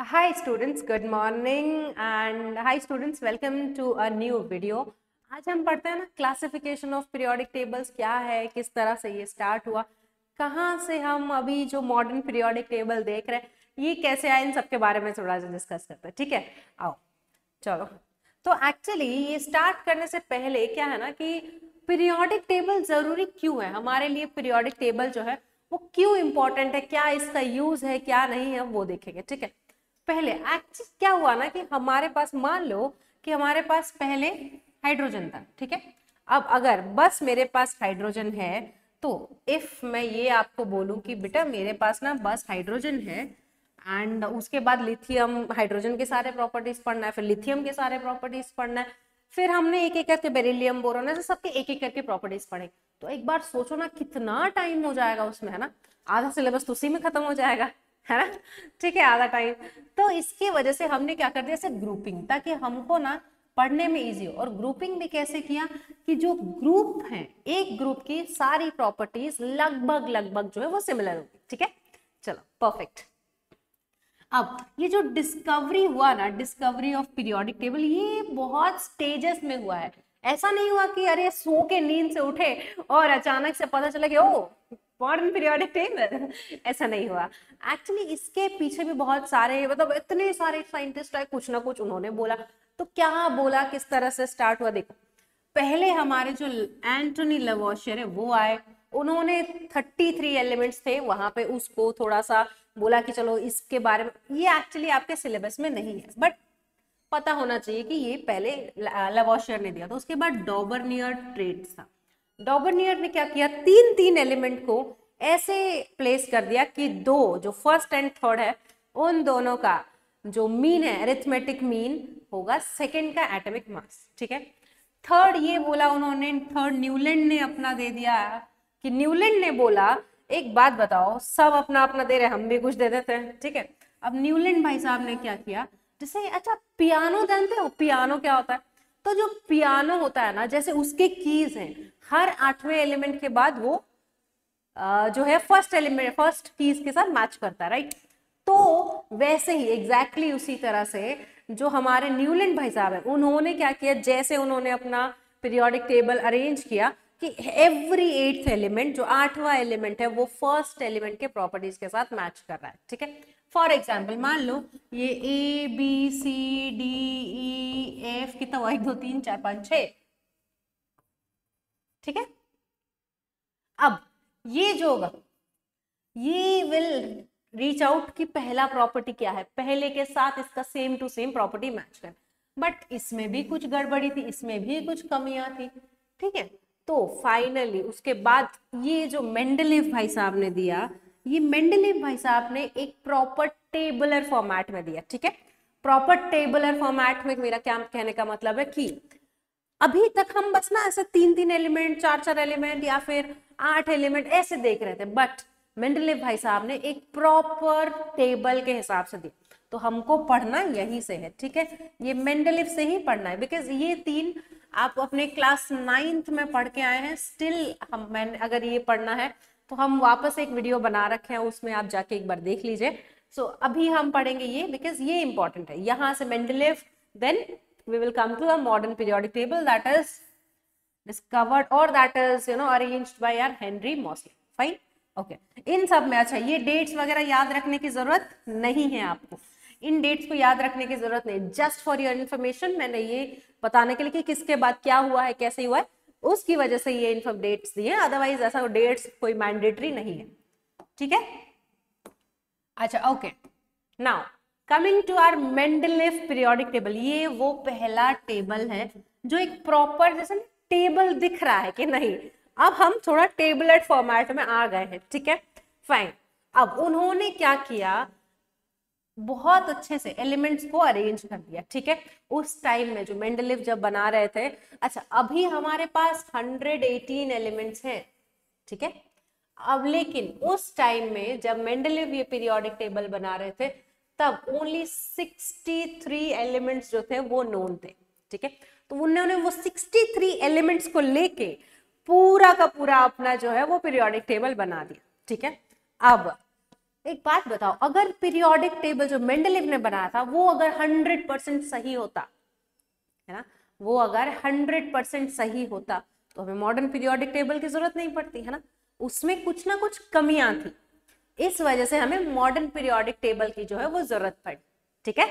Hi students, good morning and hi students, welcome to a new video. आज हम पढ़ते हैं ना क्लासिफिकेशन ऑफ पीरियोडिक टेबल्स क्या है, किस तरह से ये स्टार्ट हुआ, कहाँ से हम अभी जो मॉडर्न पीरियोडिक टेबल देख रहे हैं ये कैसे आए, इन सबके बारे में थोड़ा सा डिस्कस करते हैं। ठीक है, आओ चलो। तो एक्चुअली ये स्टार्ट करने से पहले क्या है ना कि पीरियोडिक टेबल जरूरी क्यों है हमारे लिए, पीरियोडिक टेबल जो है वो क्यों इंपॉर्टेंट है, क्या इसका यूज है क्या नहीं है वो देखेंगे। ठीक है, पहले एक्चुअली क्या हुआ ना कि हमारे पास, मान लो कि हमारे पास पहले हाइड्रोजन था। ठीक है, अब अगर बस मेरे पास हाइड्रोजन है तो इफ मैं ये आपको बोलूं कि बेटा मेरे पास ना बस हाइड्रोजन है एंड उसके बाद लिथियम, हाइड्रोजन के सारे प्रॉपर्टीज पढ़ना है, फिर लिथियम के सारे प्रॉपर्टीज पढ़ना है, फिर हमने एक एक करके बेरिलियम, बोरोन, ऐसे सबके एक एक करके प्रॉपर्टीज पढ़े, तो एक बार सोचो ना कितना टाइम हो जाएगा उसमें, है ना। आधा सिलेबस तो उसी में खत्म हो जाएगा, है ना। ठीक है, आधा टाइम। तो इसकी वजह से हमने क्या कर दिया, ऐसे ग्रुपिंग, ताकि हमको ना पढ़ने में इजी हो। और ग्रुपिंग भी कैसे किया कि जो ग्रुप है, एक ग्रुप की सारी प्रॉपर्टीज लगभग लगभग जो है वो सिमिलर होगी। ठीक है, चलो परफेक्ट। अब ये जो डिस्कवरी हुआ ना, डिस्कवरी ऑफ पीरियोडिक टेबल, ये बहुत स्टेजेस में हुआ है। ऐसा नहीं हुआ कि अरे सो के नींद से उठे और अचानक से पता चला कि ओ मॉडर्न पीरियोडिक टेबल, ऐसा नहीं हुआ। एक्चुअली इसके पीछे भी बहुत सारे, मतलब इतने सारे साइंटिस्ट आए, कुछ ना कुछ उन्होंने बोला। तो क्या बोला, किस तरह से स्टार्ट हुआ, देखो पहले हमारे जो एंटोनी लवोशियर है वो आए, उन्होंने 33 एलिमेंट्स थे वहां पे, उसको थोड़ा सा बोला कि चलो इसके बारे में, ये एक्चुअली आपके सिलेबस में नहीं है बट पता होना चाहिए कि ये पहले लवोशियर ने दिया। तो उसके बाद डॉबरनियर ट्रेड्स था। डॉबरनियर ने क्या किया, तीन तीन एलिमेंट को ऐसे प्लेस कर दिया कि दो जो फर्स्ट एंड थर्ड है उन दोनों का जो मीन है, अरिथमेटिक मीन होगा सेकंड का एटॉमिक मास। ठीक है, थर्ड ये बोला उन्होंने, थर्ड न्यूलैंड ने अपना दे दिया कि न्यूलैंड ने बोला एक बात बताओ, सब अपना अपना दे रहे हम भी कुछ दे देते हैं। ठीक है, अब न्यूलैंड भाई साहब ने क्या किया, जैसे अच्छा पियानो जानते हो, पियानो क्या होता है, तो जो पियानो होता है ना, जैसे उसके कीज हैं, हर 8वें एलिमेंट के बाद वो जो है फर्स्ट एलिमेंट, फर्स्ट कीज के साथ मैच करता है, राइट। तो वैसे ही एग्जैक्टली उसी तरह से जो हमारे न्यूलैंड भाई साहब है, उन्होंने क्या किया, जैसे उन्होंने अपना पीरियोडिक टेबल अरेंज किया कि एवरी 8th एलिमेंट, जो 8वां एलिमेंट है, वो फर्स्ट एलिमेंट के प्रॉपर्टीज के साथ मैच कर रहा है। ठीक है, फॉर एग्जाम्पल मान लो ये A B C D E F, कितना हुआ, 1 2 3 4 5 6। ठीक है, अब ये जो होगा ये विल रीच आउट कि पहला प्रॉपर्टी क्या है, पहले के साथ इसका same to same property match कर। बट इसमें भी कुछ गड़बड़ी थी, इसमें भी कुछ कमियां थी। ठीक है, तो फाइनली उसके बाद ये जो मेंडलीव भाई साहब ने दिया, ये मेंडलीव भाई साहब ने एक प्रॉपर टेबुलर फॉर्मेट में दिया। ठीक है, प्रॉपर टेबुलर फॉर्मेट में मेरा क्या कहने का मतलब है कि अभी तक हम बस ना ऐसे 3 3 एलिमेंट, 4 4 एलिमेंट या फिर 8 एलिमेंट ऐसे देख रहे थे, बट मेंडलीव भाई साहब ने एक प्रॉपर टेबल के हिसाब से दी। तो हमको पढ़ना यहीं से है। ठीक है, ये मेंडलीव से ही पढ़ना है, बिकॉज ये तीन आप अपने क्लास 9th में पढ़ के आए हैं। स्टिल हम, मैंने अगर ये पढ़ना है तो हम वापस एक वीडियो बना रखे हैं, उसमें आप जाके एक बार देख लीजिए। सो अभी हम पढ़ेंगे ये, बिकॉज ये इंपॉर्टेंट है। यहाँ से Mendeleev, then we will come to a modern periodic table that is discovered or that is arranged by our Henry Moseley. Fine, okay. इन सब में अच्छा ये डेट्स वगैरह याद रखने की जरूरत नहीं है आपको, इन डेट्स को याद रखने की जरूरत नहीं, जस्ट फॉर योर इन्फॉर्मेशन मैंने ये बताने के लिए कि किसके बाद क्या हुआ है, कैसे हुआ है, उसकी वजह से ये इन्फॉर्म डेट्स दिए, अदरवाइज ऐसा डेट्स कोई मैंडेटरी नहीं है। ठीक है, अच्छा okay. Now coming to our Mendeleev periodic table, ये वो पहला टेबल है जो एक प्रॉपर, जैसे टेबल दिख रहा है कि नहीं, अब हम थोड़ा टेबलेट फॉर्मेट में आ गए हैं। ठीक है, फाइन। अब उन्होंने क्या किया, बहुत अच्छे से एलिमेंट्स को अरेंज कर दिया। ठीक है, उस टाइम में जो मेंडलीव जब बना रहे थे, अच्छा अभी हमारे पास 118 एलिमेंट्स हैं। ठीक है, अब लेकिन उस टाइम में जब मेंडलीव ये पीरियोडिक टेबल बना रहे थे, तब ओनली 63 एलिमेंट्स जो थे वो नोन थे। ठीक है, तो उन्होंने वो 63 एलिमेंट्स को लेके पूरा का पूरा अपना जो है वो पीरियोडिक टेबल बना दिया। ठीक है, अब एक बात बताओ, अगर पीरियोडिक टेबल जो मेंडलीव ने बनाया था वो अगर 100% सही होता है ना, वो अगर 100% सही होता तो हमें मॉडर्न पीरियोडिक टेबल की जरूरत नहीं पड़ती है ना, उसमें कुछ ना कुछ कमियां थी, इस वजह से हमें मॉडर्न पीरियोडिक टेबल की जो है वो जरूरत पड़ी। ठीक है,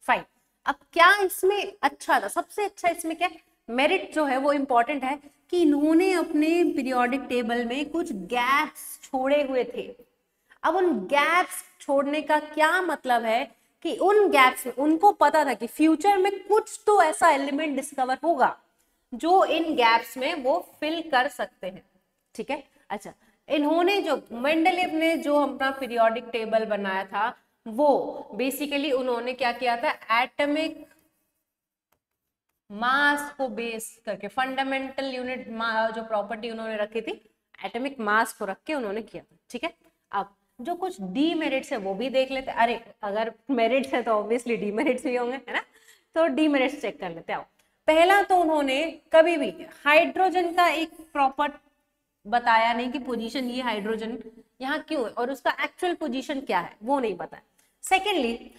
फाइन। अब क्या इसमें अच्छा था, सबसे अच्छा इसमें क्या मेरिट जो है वो इंपॉर्टेंट है कि इन्होंने अपने पीरियोडिक टेबल में कुछ गैप्स छोड़े हुए थे। अब उन गैप्स छोड़ने का क्या मतलब है कि उन गैप्स में उनको पता था कि फ्यूचर में कुछ तो ऐसा एलिमेंट डिस्कवर होगा जो इन गैप्स में वो फिल कर सकते हैं। ठीक है, अच्छा, इन्होंने जो मेंडलीव ने जो अपना पीरियोडिक टेबल बनाया था वो बेसिकली उन्होंने क्या किया था, एटॉमिक मास को बेस करके फंडामेंटल यूनिट जो प्रॉपर्टी उन्होंने रखी थी एटॉमिक मास को रख के उन्होंने किया था। ठीक है, अब जो कुछ डीमेरिट्स है वो भी देख लेते, अरे अगर मेरिट्स है तो ऑब्वियसली डीमेरिट्स भी होंगे, है ना, तो डीमेरिट्स चेक कर लेते आओ। पहला तो उन्होंने कभी भी हाइड्रोजन का एक प्रॉपर बताया नहीं कि पोजीशन ये हाइड्रोजन यहाँ क्यों है और उसका एक्चुअल पोजीशन क्या है वो नहीं बताया। सेकेंडली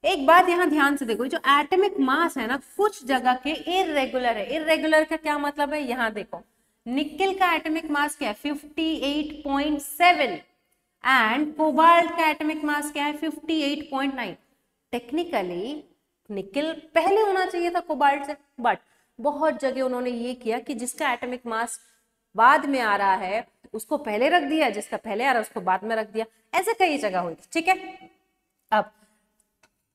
एक बात यहाँ ध्यान से देखो, जो एटॉमिक मास है ना कुछ जगह के इरेगुलर है। इरेगुलर का क्या मतलब है, यहाँ देखो निकेल का एटॉमिक मास क्या है 58.7 एंड कोबाल्ट का एटॉमिक मास क्या है 58.9। टेक्निकली निकेल पहले होना चाहिए था कोबाल्ट से, बट बहुत जगह उन्होंने ये किया कि जिसका एटॉमिक मास बाद में आ रहा है उसको पहले रख दिया, जिसका पहले आ रहा है उसको बाद में रख दिया, ऐसे कई जगह हुई थी। ठीक है, अब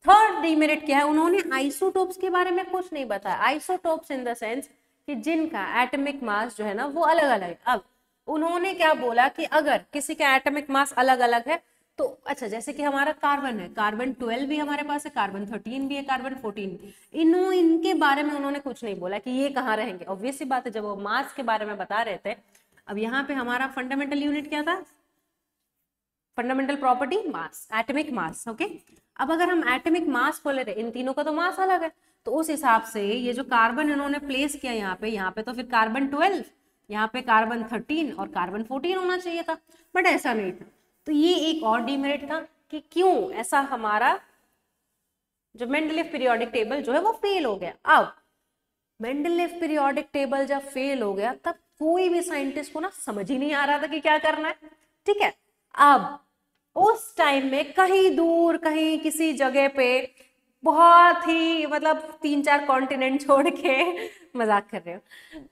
थर्ड डीमेरिट क्या है, उन्होंने आइसोटोप्स के बारे में कुछ नहीं बताया। आइसोटोप्स इन द सेंस कि जिनका एटॉमिक मास जो है ना वो अलग अलग है। अब उन्होंने क्या बोला कि अगर किसी का एटॉमिक मास अलग अलग है तो अच्छा, जैसे कि हमारा कार्बन है, कार्बन 12 भी हमारे पास है, कार्बन 13 भी है, कार्बन 14 भी, इनके बारे में उन्होंने कुछ नहीं बोला कि ये कहाँ रहेंगे। ऑब्वियसली बात है, जब वो मास के बारे में बता रहे थे। अब यहाँ पे हमारा फंडामेंटल यूनिट क्या था, फंडामेंटल प्रॉपर्टी मास, एटॉमिक मास। ओके, अब अगर हम एटॉमिक मास को ले रहे, इन तीनों का तो मास अलग है, तो उस हिसाब से ये जो कार्बन इन्होंने प्लेस किया यहाँ पे तो फिर कार्बन 12, यहाँ पे कार्बन 13 और कार्बन 14 होना चाहिए था, बट ऐसा नहीं था। तो ये एक और डीमेरिट था कि क्यों ऐसा हमारा जो मेंडलीव पीरियोडिक टेबल जो है वो फेल हो गया। अब मेंडलीव पीरियोडिक टेबल जब फेल हो गया तब कोई भी साइंटिस्ट को ना समझ ही नहीं आ रहा था कि क्या करना है। ठीक है, अब उस टाइम में कहीं दूर कहीं किसी जगह पे बहुत ही मतलब 3-4 कॉन्टिनेंट छोड़ के मजाक कर रहे हो,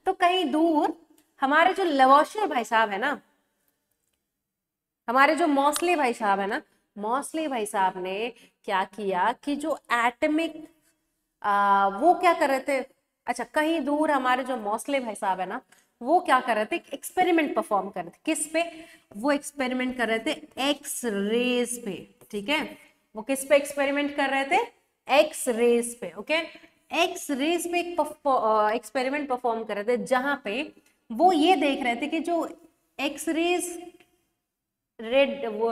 तो कहीं दूर हमारे जो लवोशियर भाई साहब है ना, हमारे जो मॉसले भाई साहब है ना, मॉसले भाई साहब ने क्या किया कि जो एटॉमिक वो क्या कर रहे थे, अच्छा कहीं दूर हमारे जो मॉसले भाई साहब है ना वो क्या कर रहे थे, एक्सपेरिमेंट परफॉर्म कर रहे थे। किस पे, वो एक्सपेरिमेंट कर रहे थे एक्स रेज पे। ठीक है, वो किस पे एक्सपेरिमेंट कर रहे थे, एक्स रेज पे। ओके, एक्स रेज पे एक एक्सपेरिमेंट परफॉर्म कर रहे थे जहां पे वो ये देख रहे थे कि जो एक्स रेज रेड वो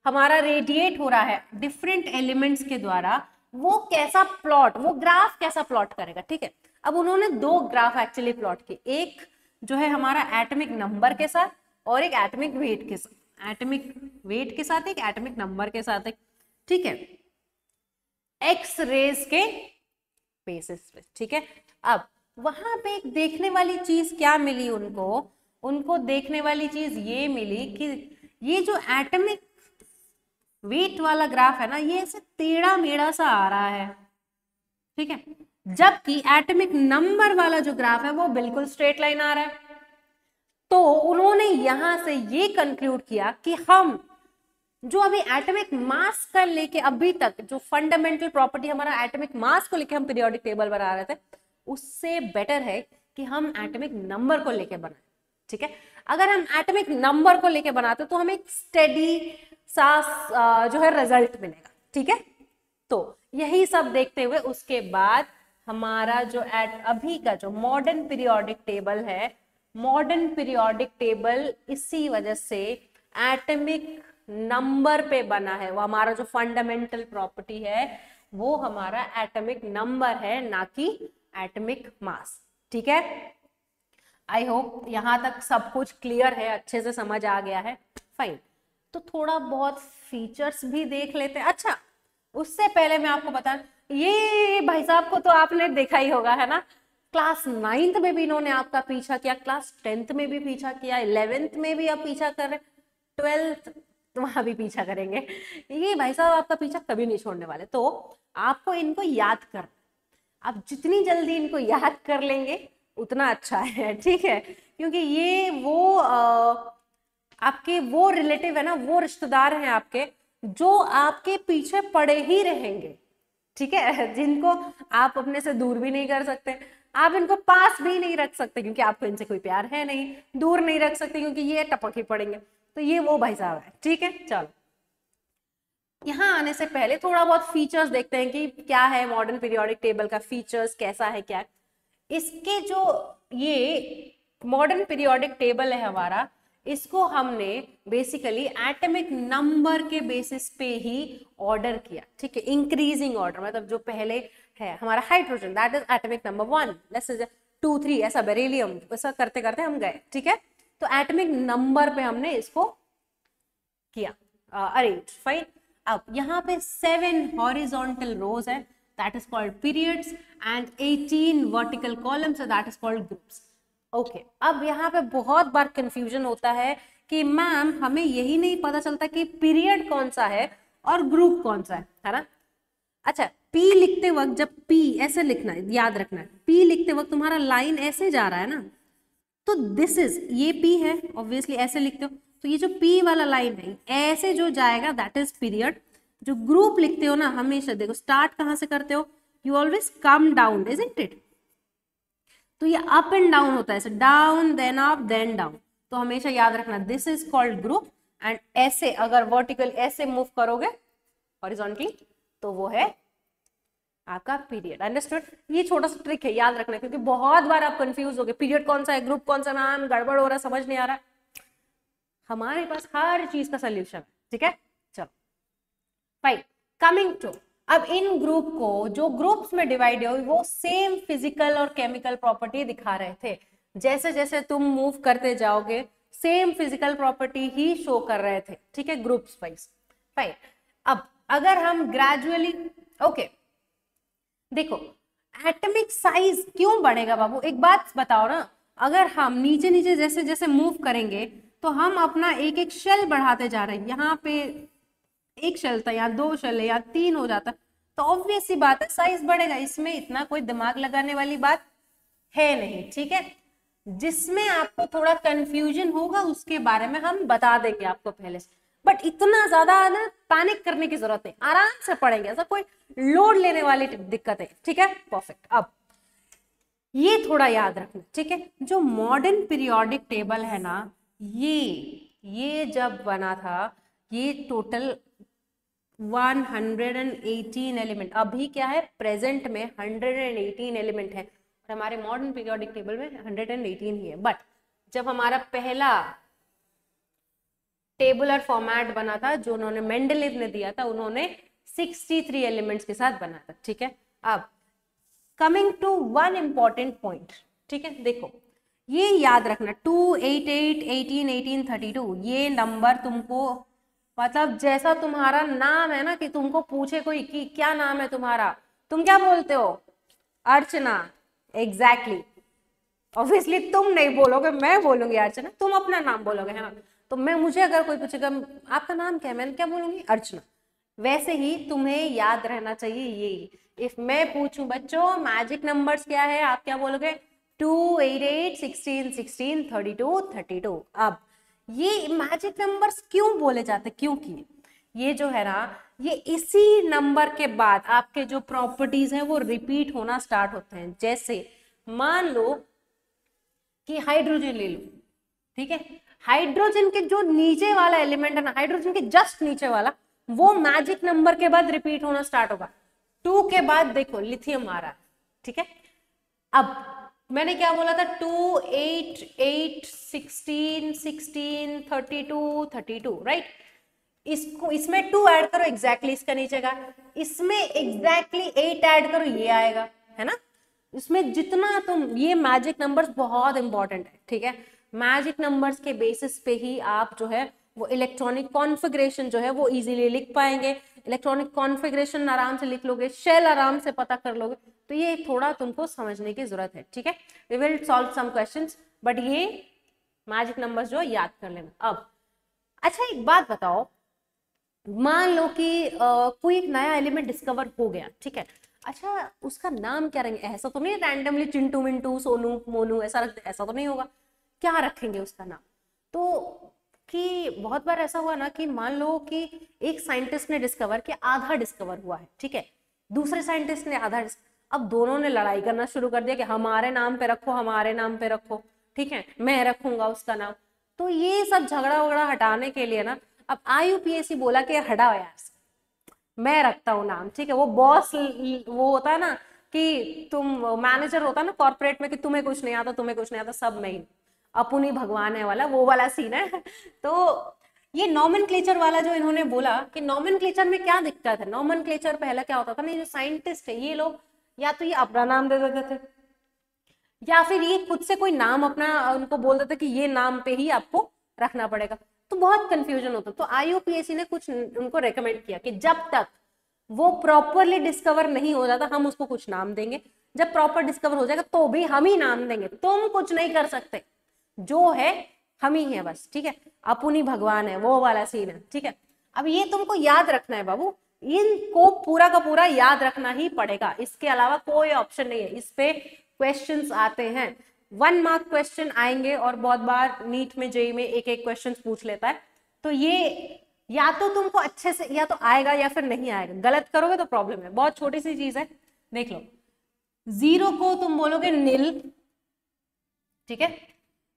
हमारा रेडिएट हो रहा है डिफरेंट एलिमेंट्स के द्वारा, वो कैसा प्लॉट, वो ग्राफ कैसा प्लॉट करेगा। ठीक है, अब उन्होंने दो ग्राफ एक्चुअली प्लॉट किए, एक जो है हमारा एटॉमिक नंबर के साथ और एक एटॉमिक वेट के साथ, एटॉमिक वेट के साथ एक एटॉमिक नंबर के साथ एक। ठीक है, एक्स रेज के बेसिस पे। ठीक है, अब वहां पे एक देखने वाली चीज क्या मिली उनको, उनको देखने वाली चीज ये मिली कि ये जो एटॉमिक वेट वाला ग्राफ है ना ये ऐसे टेढ़ा मेढ़ा सा आ रहा है। ठीक है, जबकि एटॉमिक नंबर वाला जो ग्राफ है वो बिल्कुल स्ट्रेट लाइन आ रहा है। तो उन्होंने यहां से ये कंक्लूड किया कि हम जो अभी एटॉमिक मास का लेके अभी तक जो फंडामेंटल प्रॉपर्टी हमारा एटॉमिक मास को लेके हम पीरियोडिक टेबल बना रहे थे उससे बेटर है कि हम एटॉमिक नंबर को लेके बनाए। ठीक है, अगर हम एटॉमिक नंबर को लेके बनाते तो हमें एक स्टेडी सा जो है रिजल्ट मिलेगा। ठीक है, तो यही सब देखते हुए उसके बाद हमारा जो अभी का जो मॉडर्न पीरियोडिक टेबल है, मॉडर्न पीरियोडिक टेबल इसी वजह से एटॉमिक नंबर पे बना है। वो हमारा जो फंडामेंटल प्रॉपर्टी है वो हमारा एटॉमिक नंबर है, ना कि एटॉमिक मास। ठीक है, आई होप यहां तक सब कुछ क्लियर है, अच्छे से समझ आ गया है। फाइन, तो थोड़ा बहुत फीचर्स भी देख लेते हैं। अच्छा, उससे पहले मैं आपको बता, ये भाई साहब को तो आपने देखा ही होगा, है ना, क्लास 9th में भी इन्होंने आपका पीछा किया, क्लास 10th में भी पीछा किया, 11th में भी आप पीछा कर रहे, 12th वहां भी पीछा करेंगे। ये भाई साहब आपका पीछा कभी नहीं छोड़ने वाले। तो आपको इनको याद कर, आप जितनी जल्दी इनको याद कर लेंगे उतना अच्छा है, ठीक है, क्योंकि ये वो आपके वो रिलेटिव है ना, वो रिश्तेदार हैं आपके जो आपके पीछे पड़े ही रहेंगे, ठीक है, जिनको आप अपने से दूर भी नहीं कर सकते, आप इनको पास भी नहीं रख सकते क्योंकि आपको इनसे कोई प्यार है नहीं, दूर नहीं रख सकते क्योंकि ये टपक ही पड़ेंगे। तो ये वो भाई साहब है, ठीक है। चलो, यहाँ आने से पहले थोड़ा बहुत फीचर्स देखते हैं कि क्या है मॉडर्न पीरियोडिक टेबल का फीचर्स, कैसा है क्या है। इसके जो ये मॉडर्न पीरियोडिक टेबल है हमारा, इसको हमने बेसिकली एटॉमिक नंबर के बेसिस पे ही ऑर्डर किया, ठीक है, इंक्रीजिंग ऑर्डर, मतलब जो पहले है हमारा hydrogen, that is atomic number 1, let's say 2 3 ऐसा, बेरिलियम, ऐसा करते करते हम गए, ठीक है। तो एटॉमिक नंबर पे हमने इसको किया अरेंज, फाइन। अब यहाँ पे 7 हॉरिजॉन्टल रोज है, that is called periods, and 18 vertical columns, that is called groups. Okay, अब यहाँ पे बहुत बार कंफ्यूजन होता है कि मैम हमें यही नहीं पता चलता कि पीरियड कौन सा है और ग्रुप कौन सा है ना। अच्छा, पी लिखते वक्त, जब पी ऐसे लिखना है, याद रखना है, पी लिखते वक्त तुम्हारा लाइन ऐसे जा रहा है ना, तो दिस इज, ये पी है, ऑब्वियसली ऐसे लिखते हो, तो ये जो पी वाला लाइन है ऐसे जो जाएगा दैट इज पीरियड। जो ग्रुप लिखते हो ना, हमेशा देखो स्टार्ट कहां से करते हो, you always come down, isn't it. तो ये अप एंड डाउन होता है, down then up then down, तो हमेशा याद रखना this is called group. And ऐसे अगर वर्टिकल ऐसे मूव करोगे हॉरिजॉन्टली तो वो है आपका पीरियड, अंडरस्टूड। ये छोटा सा ट्रिक है, याद रखना, क्योंकि बहुत बार आप कंफ्यूज हो गए पीरियड कौन सा है, ग्रुप कौन सा, मैम गड़बड़ हो रहा है, समझ नहीं आ रहा है। हमारे पास हर चीज का सोल्यूशन है, ठीक है। चलो फाइन, कमिंग टू, अब इन ग्रुप को जो ग्रुप्स में डिवाइड हुई वो सेम फिजिकल और केमिकल प्रॉपर्टी दिखा रहे थे, जैसे जैसे तुम मूव करते जाओगे सेम फिजिकल प्रॉपर्टी ही शो कर रहे थे, ठीक है, ग्रुप्स वाइज, फाइन। अब अगर हम ग्रेजुअली, ओके, देखो एटॉमिक साइज क्यों बढ़ेगा बाबू, एक बात बताओ ना, अगर हम नीचे नीचे जैसे जैसे मूव करेंगे तो हम अपना एक एक शेल बढ़ाते जा रहे हैं, यहाँ पे एक शेल था, यहाँ 2 शेल है, यहाँ 3 हो जाता, तो ऑब्वियस सी बात है साइज बढ़ेगा, इसमें इतना कोई दिमाग लगाने वाली बात है नहीं, ठीक है। जिसमें आपको थोड़ा कंफ्यूजन होगा उसके बारे में हम बता देंगे आपको पहले से, बट इतना ज्यादा ना पैनिक करने की जरूरत है, आराम से पढ़ेंगे, ऐसा कोई लोड लेने वाली दिक्कत है, ठीक है, परफेक्ट। अब ये थोड़ा याद रखना, ठीक है, जो मॉडर्न पीरियोडिक टेबल है ना, ये जब बना था ये टोटल 118 एलिमेंट, अभी क्या है प्रेजेंट में 118 एलिमेंट है, और हमारे मॉडर्न पीरियोडिक टेबल में 118 ही है। बट जब हमारा पहला टेबुलर फॉर्मेट बना था जो उन्होंने मेंडलीव ने दिया था, उन्होंने 63 एलिमेंट्स के साथ बना था, ठीक है। अब coming to one important point, ठीक है, देखो ये याद रखना 2 8 8 18 18 32 ये नंबर तुमको, मतलब जैसा तुम्हारा नाम है ना, कि तुमको पूछे कोई कि क्या नाम है तुम्हारा, तुम क्या बोलते हो, अर्चना, एग्जैक्टली, ऑब्वियसली तुम नहीं बोलोगे, मैं बोलूंगी अर्चना, तुम अपना नाम बोलोगे, है ना। तो मैं, मुझे अगर कोई पूछेगा आपका नाम क्या है, मैं क्या बोलूंगी, अर्चना। वैसे ही तुम्हें याद रहना चाहिए ये, इफ मैं पूछूं बच्चों मैजिक नंबर्स क्या है, आप क्या बोलोगे, 2 8 8 16 16 32 32। अब ये मैजिक नंबर्स क्यों बोले जाते, क्योंकि ये जो है ना, ये इसी नंबर के बाद आपके जो प्रॉपर्टीज हैं वो रिपीट होना स्टार्ट होते हैं। जैसे मान लो कि हाइड्रोजन ले लो, ठीक है, हाइड्रोजन के जो नीचे वाला एलिमेंट है ना, हाइड्रोजन के जस्ट नीचे वाला, वो मैजिक नंबर के बाद रिपीट होना स्टार्ट होगा। 2 के बाद देखो लिथियम आ रहा है, ठीक है। अब मैंने क्या बोला था, 2 8 8 16 16 32 32, राइट। इसको, इसमें 2 ऐड करो, एग्जैक्टली इसका नीचे का, इसमें एग्जैक्टली 8 ऐड करो, ये आएगा, है ना। इसमें जितना तुम, ये मैजिक नंबर्स बहुत इंपॉर्टेंट है, ठीक है, मैजिक नंबर्स के बेसिस पे ही आप जो है वो इलेक्ट्रॉनिक कॉन्फ़िगरेशन जो है वो इजीली लिख पाएंगे, इलेक्ट्रॉनिक कॉन्फ़िगरेशन आराम से लिख लोगे, शेल आराम से पता कर लोगे। तो ये थोड़ा तुमको समझने की जरूरत है, ठीक है। We will solve some questions, but ये मैजिक नंबर्स जो याद कर लेना। अब अच्छा एक बात बताओ, मान लो कि कोई एक नया एलिमेंट डिस्कवर हो गया, ठीक है। अच्छा उसका नाम क्या रखेंगे? ऐसा तो नहीं रैंडमली चिंटू मिंटू सोनू मोनू ऐसा रख, ऐसा तो नहीं होगा। क्या रखेंगे उसका नाम? तो कि बहुत बार ऐसा हुआ ना कि मान लो कि एक साइंटिस्ट ने डिस्कवर किया, आधा डिस्कवर हुआ है, ठीक है, दूसरे साइंटिस्ट ने आधा, अब दोनों ने लड़ाई करना शुरू कर दिया कि हमारे नाम पे रखो, हमारे नाम पे रखो, ठीक है, मैं रखूंगा उसका नाम। तो ये सब झगड़ा वगड़ा हटाने के लिए ना अब IUPAC बोला कि हटाओ यार, मैं रखता हूँ नाम, ठीक है। वो बॉस वो होता है ना कि तुम मैनेजर होता है ना कॉर्पोरेट में कि तुम्हें कुछ नहीं आता, तुम्हें कुछ नहीं आता, सब मैं ही, अपनी भगवान है वाला, वो वाला सीन है। तो ये नॉमेनक्लेचर वाला जो इन्होंने बोला कि नॉमेनक्लेचर में क्या दिक्कत है, नॉमेनक्लेचर पहले क्या होता था ना, ये जो साइंटिस्ट है ये लोग या तो ये अपना नाम दे देते थे या फिर ये खुद से कोई नाम अपना उनको बोल देते कि ये नाम पे ही आपको रखना पड़ेगा, तो बहुत कंफ्यूजन होता। तो IUPAC ने कुछ उनको रेकमेंड किया कि जब तक वो प्रॉपरली डिस्कवर नहीं हो जाता हम उसको कुछ नाम देंगे, जब प्रॉपर डिस्कवर हो जाएगा तो भी हम ही नाम देंगे, तुम कुछ नहीं कर सकते, जो है हम ही है बस, ठीक है, अपनी भगवान है, वो वाला सीन है, ठीक है। अब ये तुमको याद रखना है बाबू, इनको पूरा का पूरा याद रखना ही पड़ेगा, इसके अलावा कोई ऑप्शन नहीं है। इस पे क्वेश्चंस आते हैं, 1 मार्क क्वेश्चन आएंगे और बहुत बार नीट में जेई में एक एक क्वेश्चन पूछ लेता है। तो ये या तो तुमको अच्छे से या तो आएगा या फिर नहीं आएगा, गलत करोगे तो प्रॉब्लम है। बहुत छोटी सी चीज है, देख लो, 0 को तुम बोलोगे नील, ठीक है,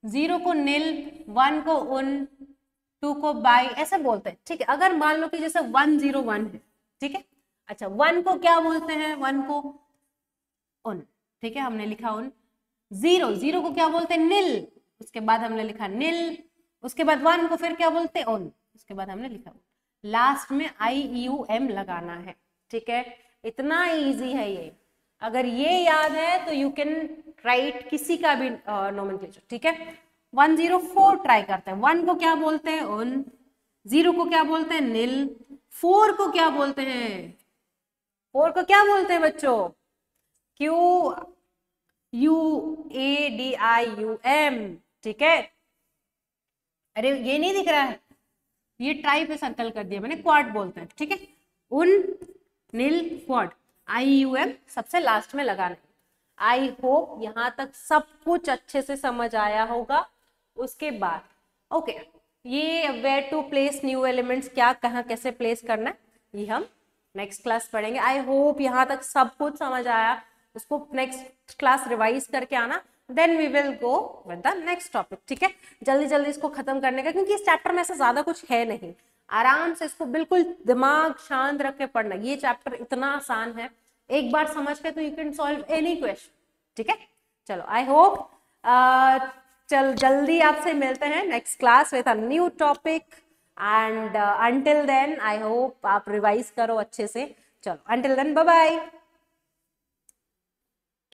0 को नील, 1 को उन, 2 को बाई, ऐसे बोलते हैं, ठीक है। अगर मान लो कि जैसे 101 है, ठीक है, अच्छा 1 को क्या बोलते हैं? 1 को उन, ठीक है, हमने लिखा उन। 0 को क्या बोलते हैं? नील, उसके बाद हमने लिखा नील, उसके बाद 1 को फिर क्या बोलते हैं? उन, उसके बाद हमने लिखा लास्ट में IUM लगाना है, ठीक है। इतना इजी है ये, अगर ये याद है तो यू कैन राइट किसी का भी नोमेनक्लेचर, ठीक है। 104 ट्राई करते हैं, 1 को क्या बोलते हैं? उन, 0 को क्या बोलते हैं? नील, 4 को क्या बोलते हैं? 4 को क्या बोलते हैं बच्चों? QUADIUM, ठीक है। अरे ये नहीं दिख रहा है, ये ट्राई पे सर्कल कर दिया मैंने, क्वाड बोलते हैं, ठीक है। उन, नील, क्वाड, IUM सबसे लास्ट में लगाना है। आई होप यहां तक सब कुछ अच्छे से समझ आया होगा। उसके बाद ओके, ये where to place new elements, क्या कहाँ कैसे प्लेस करना है, ये हम नेक्स्ट क्लास पढ़ेंगे। आई होप यहाँ तक सब कुछ समझ आया, उसको नेक्स्ट क्लास रिवाइज करके आना, then we will go with the next topic, ठीक है। जल्दी जल्दी इसको खत्म करने का, क्योंकि इस चैप्टर में ऐसा ज्यादा कुछ है नहीं, आराम से इसको बिल्कुल दिमाग शांत रख के पढ़ना। ये चैप्टर इतना आसान है, एक बार समझ के तो you can solve any question, ठीक है। चलो आई होप चल जल्दी आपसे मिलते हैं next class with a new topic, and until then I hope आप रिवाइज करो अच्छे से। चलो अंटिल देन बाय बाय।